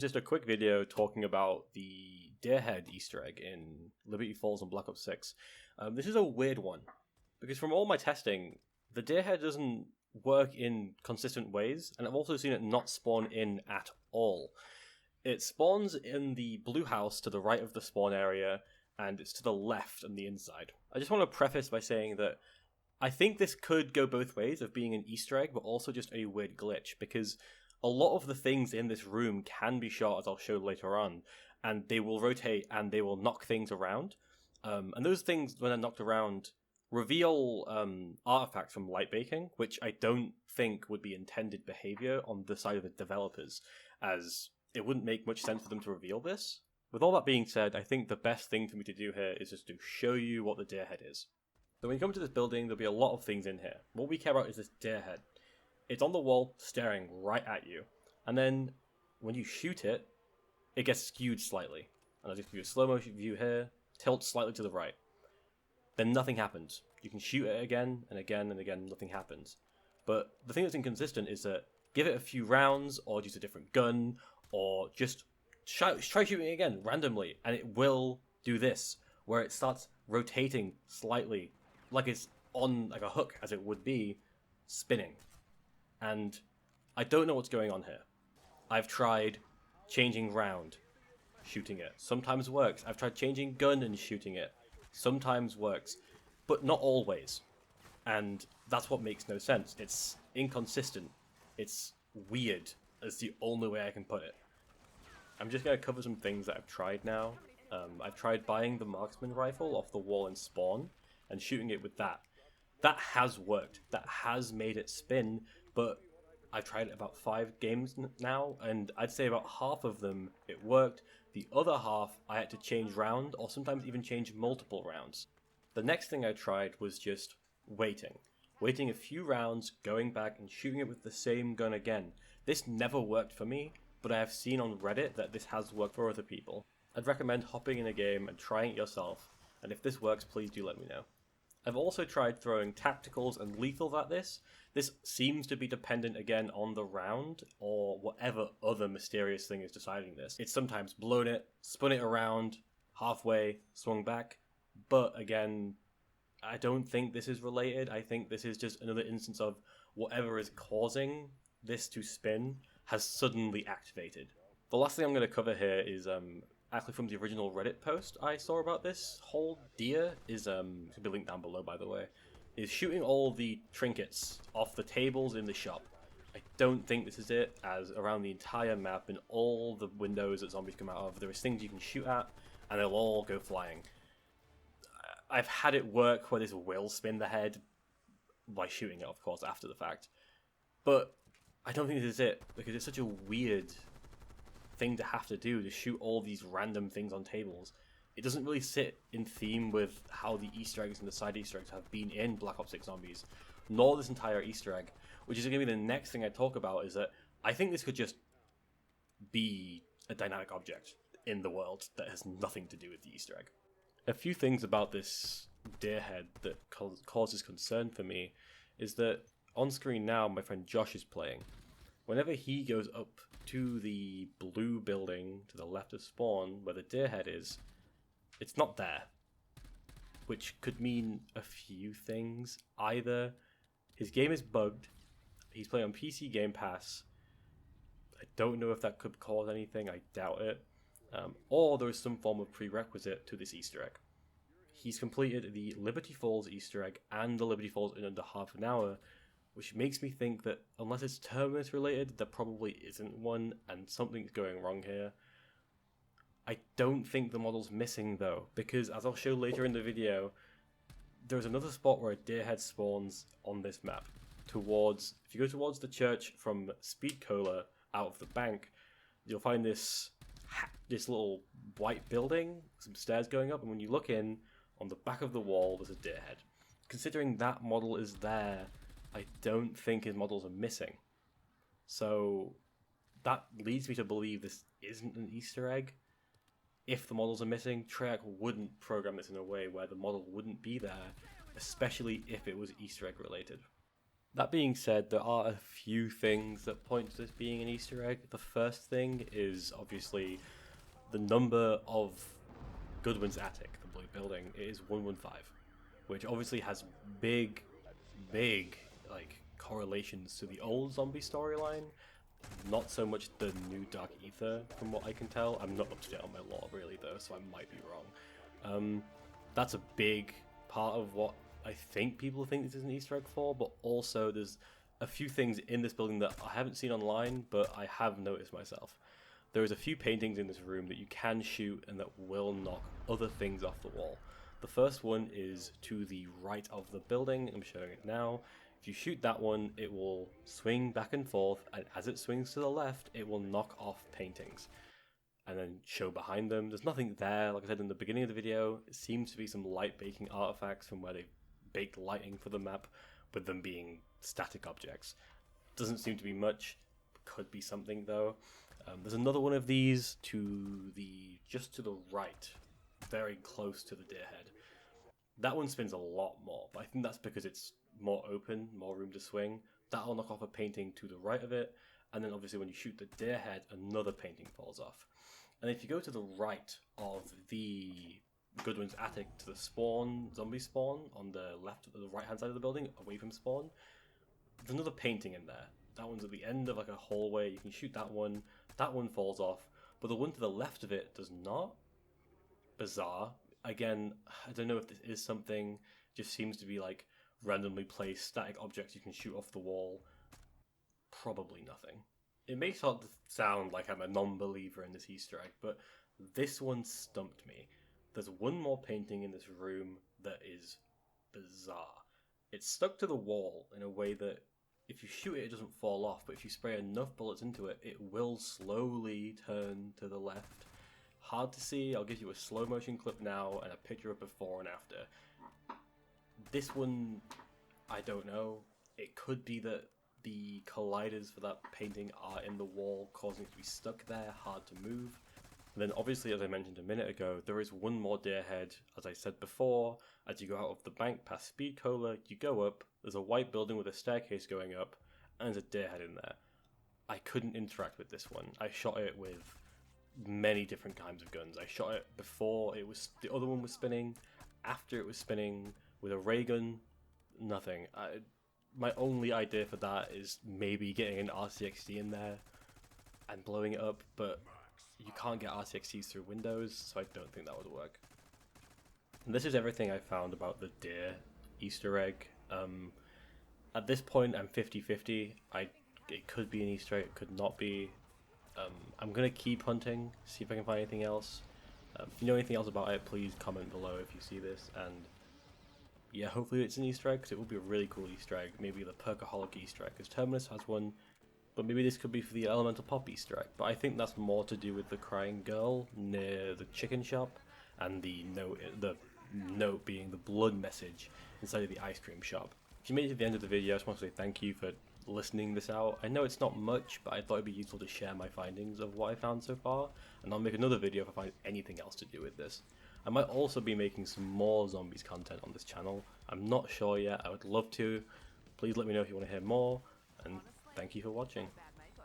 Just a quick video talking about the Deerhead Easter egg in Liberty Falls on Black Ops 6. This is a weird one, because from all my testing, the Deerhead doesn't work in consistent ways, and I've also seen it not spawn in at all. It spawns in the blue house to the right of the spawn area, and it's to the left on the inside. I just want to preface by saying that I think this could go both ways of being an Easter egg, but also just a weird glitch, because a lot of the things in this room can be shot, as I'll show later on, and they will rotate and they will knock things around. And those things, when they're knocked around, reveal artifacts from Lightbaking, which I don't think would be intended behavior on the side of the developers, as it wouldn't make much sense for them to reveal this. With all that being said, I think the best thing for me to do here is just to show you what the Deerhead is. So when you come to this building, there'll be a lot of things in here. What we care about is this Deerhead. It's on the wall, staring right at you. And then, when you shoot it, it gets skewed slightly. And I'll just give you a slow motion view here, tilt slightly to the right. Then nothing happens. You can shoot it again, and again, and again, nothing happens. But the thing that's inconsistent is that give it a few rounds, or use a different gun, or just try shooting it again, randomly, and it will do this, where it starts rotating slightly, like it's on like a hook, as it would be, spinning. And I don't know what's going on here. I've tried changing round, shooting it. Sometimes works. I've tried changing gun and shooting it. Sometimes works. But not always. And that's what makes no sense. It's inconsistent. It's weird, is the only way I can put it. I'm just going to cover some things that I've tried now. I've tried buying the marksman rifle off the wall in spawn and shooting it with that. That has worked. That has made it spin. But I've tried it about 5 games now, and I'd say about half of them it worked. The other half I had to change round, or sometimes even change multiple rounds. The next thing I tried was just waiting. Waiting a few rounds, going back and shooting it with the same gun again. This never worked for me, but I have seen on Reddit that this has worked for other people. I'd recommend hopping in a game and trying it yourself, and if this works, please do let me know. I've also tried throwing tacticals and lethals at this. This seems to be dependent again on the round, or whatever other mysterious thing is deciding this. It's sometimes blown it, spun it around, halfway, swung back, but again, I don't think this is related. I think this is just another instance of whatever is causing this to spin has suddenly activated. The last thing I'm going to cover here is actually from the original Reddit post I saw about this whole deer, is should be linked down below by the way, is shooting all the trinkets off the tables in the shop. I don't think this is it, as around the entire map and all the windows that zombies come out of, there is things you can shoot at and they'll all go flying. I've had it work where this will spin the head by shooting it, of course, after the fact, but I don't think this is it, because it's such a weird thing to have to do, to shoot all these random things on tables. It doesn't really sit in theme with how the Easter eggs and the side Easter eggs have been in Black Ops 6 Zombies, nor this entire Easter egg, which is going to be the next thing I talk about, is that I think this could just be a dynamic object in the world that has nothing to do with the Easter egg. A few things about this Deerhead that causes concern for me is that on screen now my friend Josh is playing. Whenever he goes up to the blue building to the left of spawn where the Deerhead is, it's not there. Which could mean a few things. Either his game is bugged, he's playing on PC Game Pass, I don't know if that could cause anything, I doubt it, or there is some form of prerequisite to this Easter egg. He's completed the Liberty Falls Easter egg and the Liberty Falls in under half an hour, which makes me think that unless it's Terminus related, there probably isn't one, and something's going wrong here. I don't think the model's missing though, because as I'll show later in the video, there's another spot where a Deerhead spawns on this map. If you go towards the church from Speed Cola out of the bank, you'll find this little white building, some stairs going up, and when you look in, on the back of the wall, there's a Deerhead. Considering that model is there, I don't think his models are missing. So that leads me to believe this isn't an Easter egg. If the models are missing, Treyarch wouldn't program this in a way where the model wouldn't be there, especially if it was Easter egg related. That being said, there are a few things that point to this being an Easter egg. The first thing is obviously the number of Goodwin's attic, the blue building. It is 115, which obviously has big like correlations to the old zombie storyline. Not so much the new Dark Ether, from what I can tell. I'm not up to date on my lore really though, so I might be wrong. That's a big part of what I think people think this is an Easter egg for, but also there's a few things in this building that I haven't seen online, but I have noticed myself. There is a few paintings in this room that you can shoot and that will knock other things off the wall. The first one is to the right of the building. I'm showing it now. If you shoot that one, it will swing back and forth, and as it swings to the left, it will knock off paintings and then show behind them. There's nothing there. Like I said in the beginning of the video, it seems to be some light baking artifacts from where they baked lighting for the map, with them being static objects. Doesn't seem to be much. Could be something though. There's another one of these just to the right, very close to the deer head. That one spins a lot more, but I think that's because it's more open, more room to swing. That'll knock off a painting to the right of it, and then obviously when you shoot the deer head, another painting falls off. And if you go to the right of the Goodwin's attic to the zombie spawn, on the right hand side of the building, away from spawn, there's another painting in there. That one's at the end of like a hallway. You can shoot that one falls off, but the one to the left of it does not. Bizarre. Again, I don't know if this is something, just seems to be like randomly placed static objects you can shoot off the wall. Probably nothing. It may start to sound like I'm a non-believer in this Easter egg, but this one stumped me. There's one more painting in this room that is bizarre. It's stuck to the wall in a way that if you shoot it, it doesn't fall off, but if you spray enough bullets into it, it will slowly turn to the left. Hard to see. I'll give you a slow motion clip now and a picture of before and after. This one, I don't know. It could be that the colliders for that painting are in the wall, causing it to be stuck there, hard to move. And then obviously, as I mentioned a minute ago, there is one more deer head. As I said before, as you go out of the bank past Speed Cola, you go up, there's a white building with a staircase going up, and there's a deer head in there. I couldn't interact with this one. I shot it with many different kinds of guns. I shot it before the other one was spinning, after it was spinning, with a ray gun, nothing. My only idea for that is maybe getting an RCXD in there and blowing it up, but you can't get RCXDs through Windows, so I don't think that would work. And this is everything I found about the deer Easter egg. At this point, I'm 50-50. It could be an Easter egg, it could not be. I'm going to keep hunting, see if I can find anything else. If you know anything else about it, please comment below if you see this. And yeah, hopefully it's an Easter egg, because it would be a really cool Easter egg. Maybe the Perkaholic Easter egg, because Terminus has one. But maybe this could be for the Elemental Pop Easter egg. But I think that's more to do with the crying girl near the chicken shop, and the note being the blood message inside of the ice cream shop. If you made it to the end of the video, I just want to say thank you for listening this out. I know it's not much, but I thought it'd be useful to share my findings of what I found so far, and I'll make another video if I find anything else to do with this. I might also be making some more zombies content on this channel. I'm not sure yet. I would love to. Please let me know if you want to hear more, and thank you for watching.